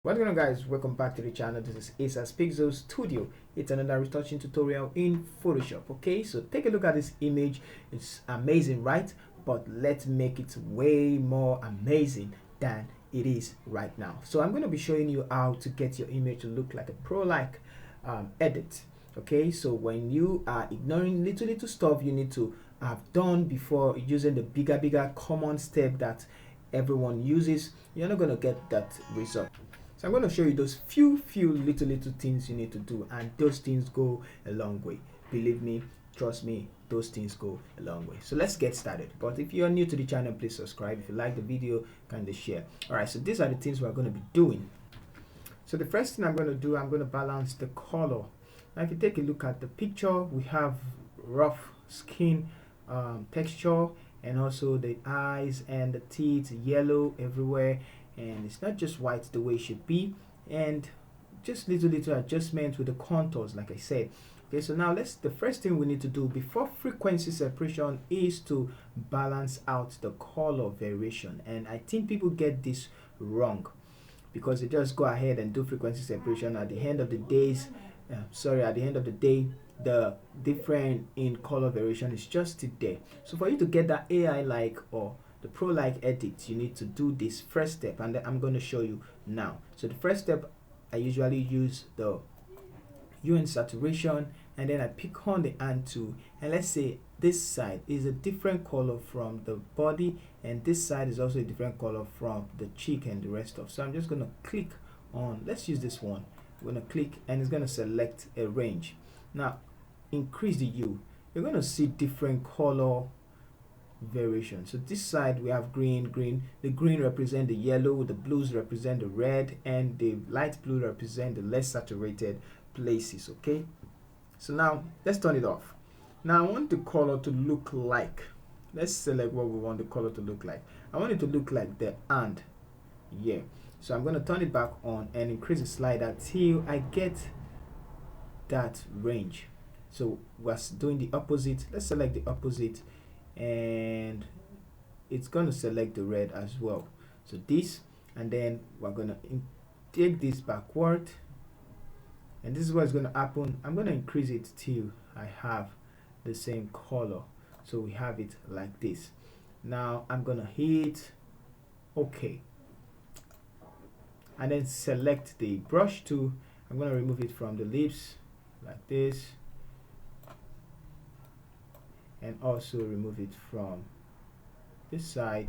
What's going on, guys? Welcome back to the channel. This is Asa's Pixel Studio. It's another retouching tutorial in Photoshop. Okay, so take a look at this image. It's amazing, right? But let's make it way more amazing than it is right now. So I'm going to be showing you how to get your image to look like a pro-like edit. Okay, so when you are ignoring little stuff you need to have done before using the bigger common step that everyone uses, you're not going to get that result. So I'm going to show you those few little things you need to do, and those things go a long way. Believe me, trust me, those things go a long way. So let's get started. But if you're new to the channel, please subscribe. If you like the video, kindly share. Alright, so these are the things we're going to be doing. So the first thing I'm going to do, I'm going to balance the color. Now if you take a look at the picture, we have rough skin texture, and also the eyes and the teeth yellow everywhere, and it's not just white the way it should be, and just little adjustments with the contours like I said. Okay, so now the first thing we need to do before frequency separation is to balance out the color variation, and I think people get this wrong because they just go ahead and do frequency separation. At the end of the day, the difference in color variation is just there. So for you to get that AI like or the pro like edit, you need to do this first step, and I'm going to show you now. So the first step, I usually use the hue and saturation, and then I pick on the hand tool, and let's say this side is a different color from the body, and this side is also a different color from the cheek and the rest of. So I'm just going to click on, let's use this one. I'm going to click and it's going to select a range. Now increase the hue, you're going to see different color variation. So this side we have green. The green represent the yellow, the blues represent the red, and the light blue represent the less saturated places. Okay, so now let's turn it off. Now I want the color to look like, let's select what we want the color to look like. I want it to look like the hand. Yeah, so I'm going to turn it back on and increase the slider till I get that range. So we're doing the opposite. Let's select the opposite, and it's going to select the red as well. So this, and then we're going to take this backward, and this is what's going to happen. I'm going to increase it till I have the same color, so we have it like this. Now I'm going to hit OK, and then select the brush tool. I'm going to remove it from the lips like this, and also remove it from this side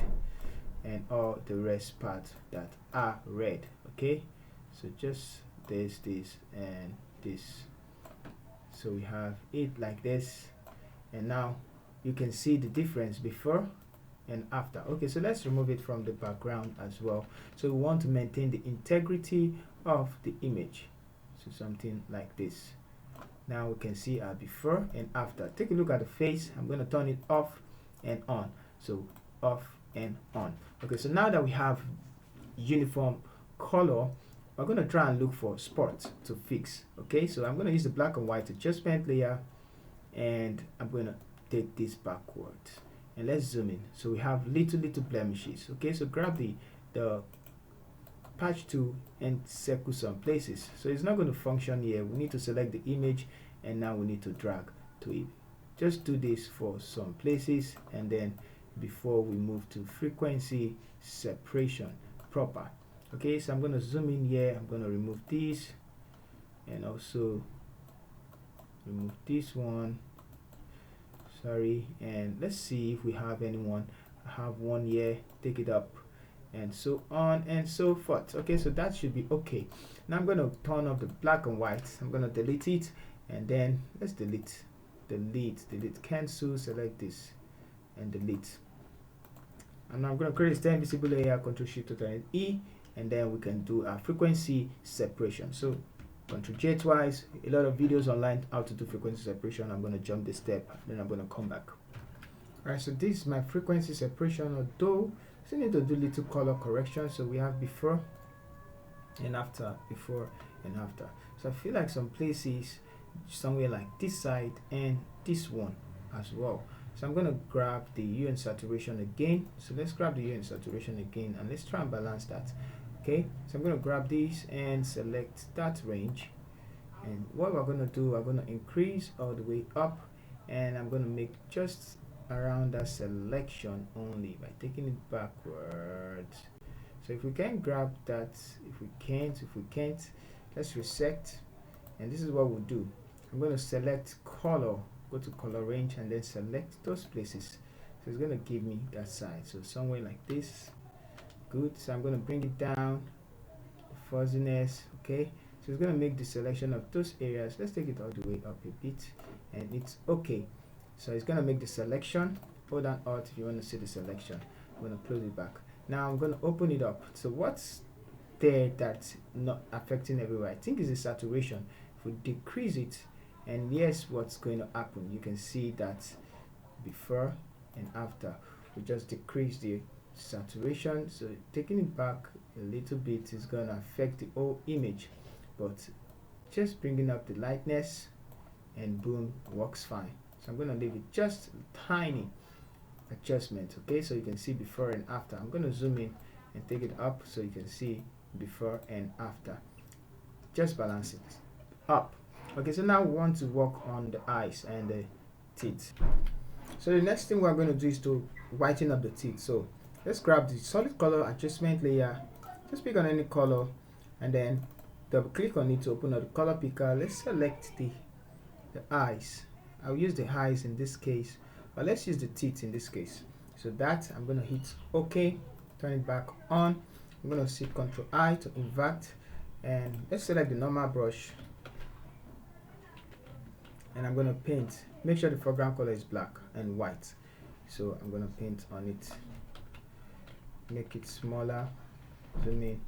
and all the rest parts that are red. Okay, so just this and this, so we have it like this, and now you can see the difference before and after. Okay, so let's remove it from the background as well. So we want to maintain the integrity of the image, so something like this. Now we can see our before and after. Take a look at the face. I'm going to turn it off and on. So off and on. Okay, so now that we have uniform color, we're going to try and look for spots to fix. Okay, so I'm going to use the black and white adjustment layer, and I'm going to take this backward, and let's zoom in. So we have little blemishes. Okay, so grab the patch tool and circle some places. So it's not going to function here. We need to select the image, and now we need to drag to it. Just do this for some places, and then before we move to frequency separation proper. Okay, so I'm going to zoom in here. I'm going to remove this, and also remove this one, sorry, and let's see if we have anyone. I have one here, take it up, and so on and so forth. Okay, so that should be okay. Now I'm going to turn off the black and white. I'm going to delete it, and then let's delete, cancel, select this and delete. And now I'm going to create a stem visible layer, Ctrl Shift Alt E, and then we can do our frequency separation. So Ctrl J twice. A lot of videos online how to do frequency separation. I'm going to jump this step, then I'm going to come back. Alright, so this is my frequency separation, although still need to do little color correction. So we have before and after, before and after. So I feel like some places somewhere like this side and this one as well. So I'm going to grab the hue and saturation again. So let's grab the hue and saturation again, and let's try and balance that. Okay, so I'm going to grab these and select that range, and what we're going to do, we're going to increase all the way up, and I'm going to make just around that selection only by taking it backwards. So if we can grab that, if we can't, let's reset, and this is what we'll do. I'm going to select color, go to color range, and then select those places. So it's going to give me that side, so somewhere like this. Good. So I'm going to bring it down, the fuzziness. Okay, so it's going to make the selection of those areas. Let's take it all the way up a bit, and it's okay. So it's going to make the selection. Hold down Alt if you want to see the selection. I'm going to close it back. Now I'm going to open it up. So what's there that's not affecting everywhere? I think is the saturation. If we decrease it, and yes, what's going to happen? You can see that before and after. We just decrease the saturation, so taking it back a little bit is going to affect the whole image, but just bringing up the lightness, and boom, works fine. So I'm going to leave it just a tiny adjustment. Okay, so you can see before and after. I'm going to zoom in and take it up so you can see before and after. Just balance it up. Okay, so now we want to work on the eyes and the teeth. So the next thing we're going to do is to whiten up the teeth. So let's grab the solid color adjustment layer, just pick on any color, and then double click on it to open up the color picker. Let's select the eyes. I'll use the eyes in this case, but let's use the teeth in this case. So that I'm going to hit OK, turn it back on. I'm going to hit Ctrl I to invert, and let's select the normal brush, and I'm going to paint. Make sure the foreground color is black and white. So I'm going to paint on it, make it smaller, zoom in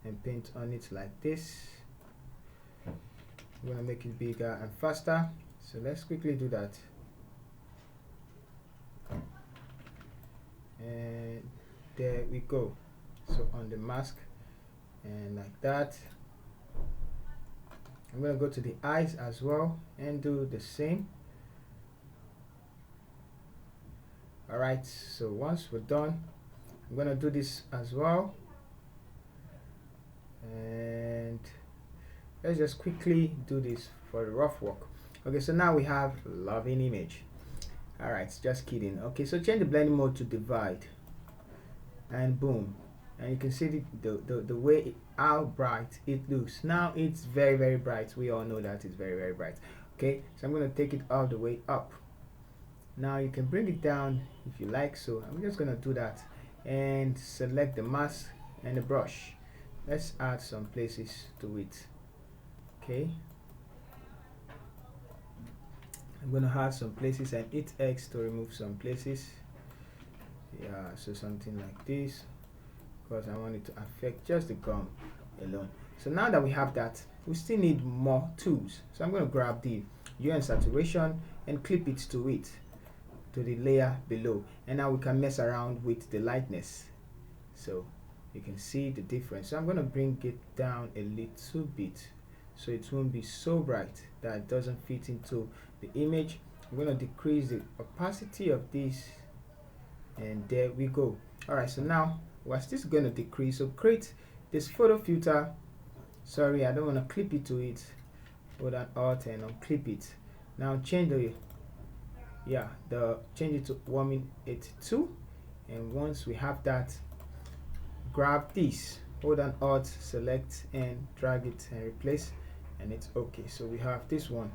and paint on it like this. I'm going to make it bigger and faster, so let's quickly do that. And there we go. So on the mask, and like that. I'm going to go to the eyes as well and do the same. Alright, so once we're done, I'm going to do this as well, and let's just quickly do this for the rough work. Okay, so now we have loving image. Alright, just kidding. Okay, so change the blending mode to divide, and boom, and you can see the way how bright it looks. Now it's very, very bright. We all know that it's very, very bright. Okay, so I'm going to take it all the way up. Now you can bring it down if you like, so I'm just going to do that and select the mask and the brush. Let's add some places to it. Okay, I'm going to add some places and hit X to remove some places. Yeah, so something like this, because I want it to affect just the gum alone. So now that we have that, we still need more tools. So I'm going to grab the hue and saturation and clip it to the layer below, and now we can mess around with the lightness, so you can see the difference. So I'm going to bring it down a little bit so it won't be so bright that it doesn't fit into the image. I'm going to decrease the opacity of this, and there we go. Alright, so now we're still going to decrease, so create this photo filter. Sorry, I don't want to clip it to it. Hold that Alt and unclip it. Now change change it to 182, and once we have that, grab this, hold on Alt, select and drag it and replace, and it's okay. So we have this one.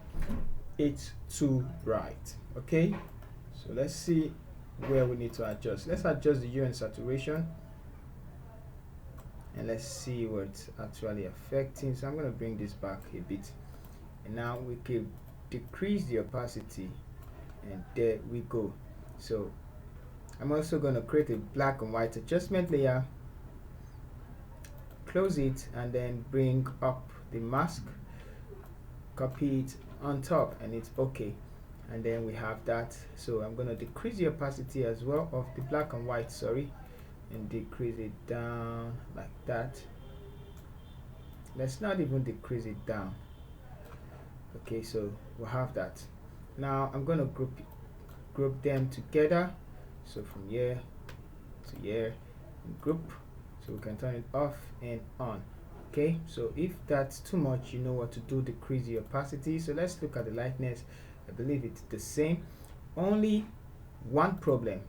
It's too bright. Okay, so let's see where we need to adjust. Let's adjust the hue and saturation, and let's see what it's actually affecting. So I'm going to bring this back a bit, and now we can decrease the opacity, and there we go. So I'm also going to create a black and white adjustment layer, close it, and then bring up the mask, copy it on top, and it's okay. And then we have that. So I'm going to decrease the opacity as well of the black and white, sorry, and decrease it down like that. Let's not even decrease it down. Okay, so we'll have that. Now I'm going to group them together, so from here to here, and group. so we can turn it off and on. Okay, so if that's too much, you know what to do, decrease the opacity. So let's look at the lightness. I believe it's the same, only one problem,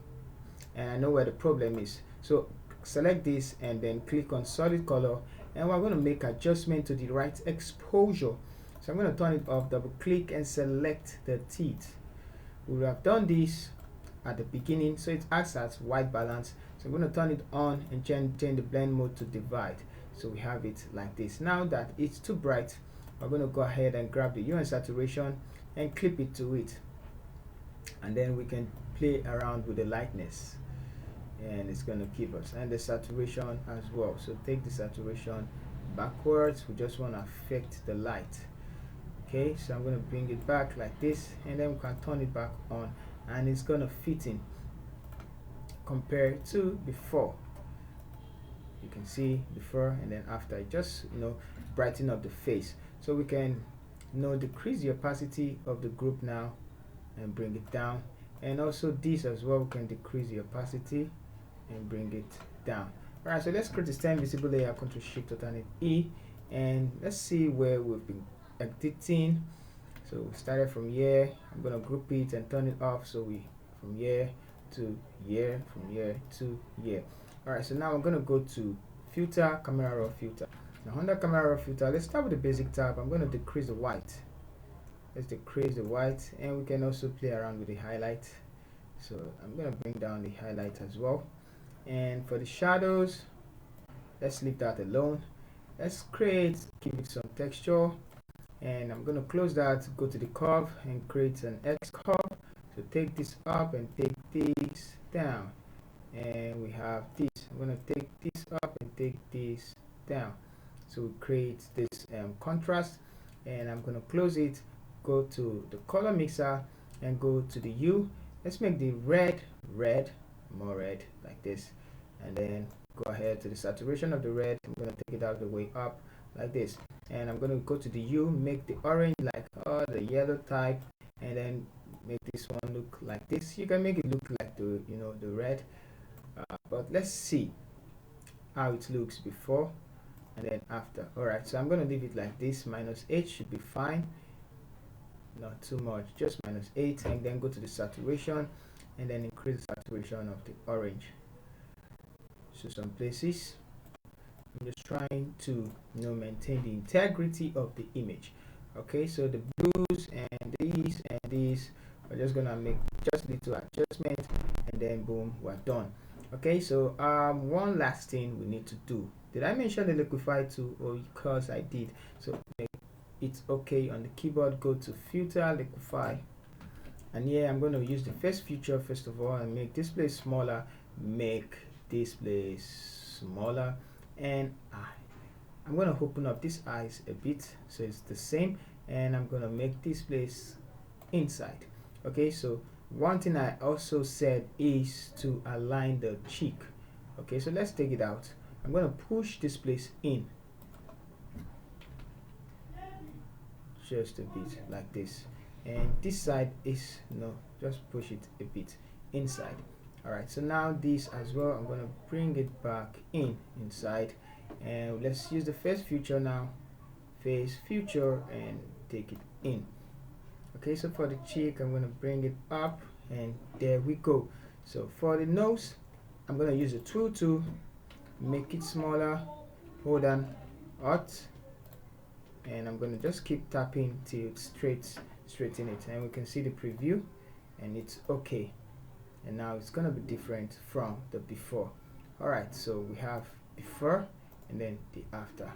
and I know where the problem is. So select this and then click on solid color, and we're going to make adjustment to the right exposure. So I'm going to turn it off, double click and select the teeth. We would have done this at the beginning, so it acts as white balance. So I'm going to turn it on and change the blend mode to divide, so we have it like this. Now that it's too bright, we're going to go ahead and grab the hue and saturation and clip it to it, and then we can play around with the lightness, and it's going to give us, and the saturation as well. So take the saturation backwards, we just want to affect the light. Okay, so I'm going to bring it back like this, and then we can turn it back on, and it's going to fit in compared to before. You can see before and then after, it just brighten up the face. So we can decrease the opacity of the group now and bring it down, and also this as well, we can decrease the opacity and bring it down. Alright, so let's create a stem visible layer, Ctrl Shift Alternate E, and let's see where we've been editing. So we started from here. I'm going to group it and turn it off, so we from here to here, from here to here. Alright, so now I'm going to go to filter, camera raw filter. Now under camera raw filter, let's start with the basic tab. I'm going to decrease the white. Let's decrease the white, and we can also play around with the highlight. So I'm going to bring down the highlight as well. And for the shadows, let's leave that alone. Let's give it some texture, and I'm going to close that, go to the curve and create an X curve. So take this up and take this down, and we have this. I'm going to take this up and take this down, so we create this contrast. And I'm going to close it, go to the color mixer and go to the hue. Let's make the red more red like this, and then go ahead to the saturation of the red. I'm going to take it out the way up like this, and I'm going to go to the hue, make the orange like the yellow type, and then make this one look like this. You can make it look like the the red, but let's see how it looks before and then after. Alright, so I'm going to leave it like this. -8 should be fine, not too much, just -8, and then go to the saturation and then increase the saturation of the orange. So some places I'm just trying to maintain the integrity of the image. Okay, so the blues and these we're just gonna make just little adjustment, and then boom, we're done. Okay, so one last thing we need to do. Did I mention the liquify tool? Or because I did. So it's okay on the keyboard, go to filter, liquify, and here I'm going to use the first feature first of all and make display smaller, make display smaller, and I'm going to open up this eyes a bit so it's the same, and I'm going to make this place inside. Okay, so one thing I also said is to align the cheek. Okay, so let's take it out. I'm going to push this place in just a bit like this, and this side is just push it a bit inside. Alright, so now this as well, I'm going to bring it back inside, and let's use the first feature now, face feature, and take it in. Okay, so for the cheek, I'm going to bring it up, and there we go. So for the nose, I'm going to use a tool to make it smaller, hold on Alt, and I'm going to just keep tapping till it straighten it, and we can see the preview, and it's okay. And now it's going to be different from the before. Alright, so we have before and then the after.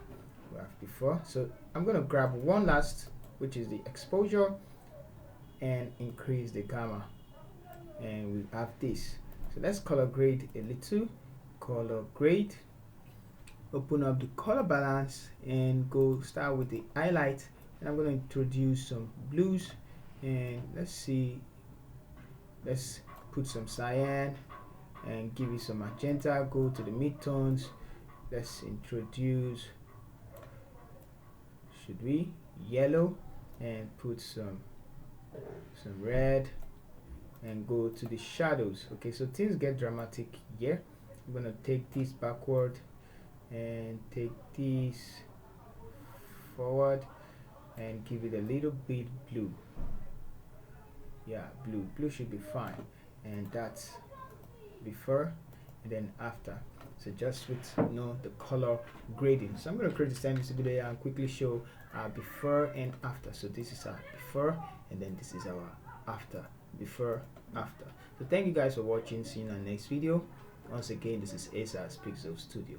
We have before, so I'm going to grab one last, which is the exposure, and increase the gamma, and we have this. So let's color grade a little, color grade, open up the color balance and start with the highlight, and I'm going to introduce some blues, and let's put some cyan and give it some magenta. Go to the midtones, let's introduce yellow, and put some red, and go to the shadows. Okay, so things get dramatic here. I'm gonna take this backward and take this forward and give it a little bit blue. Yeah, blue should be fine. And that's before and then after. So just with the color grading. So I'm going to create the same video and quickly show before and after. So this is our before and then this is our after. Before, after. So thank you guys for watching. See you in our next video. Once again, this is Asa's Pixel Studio.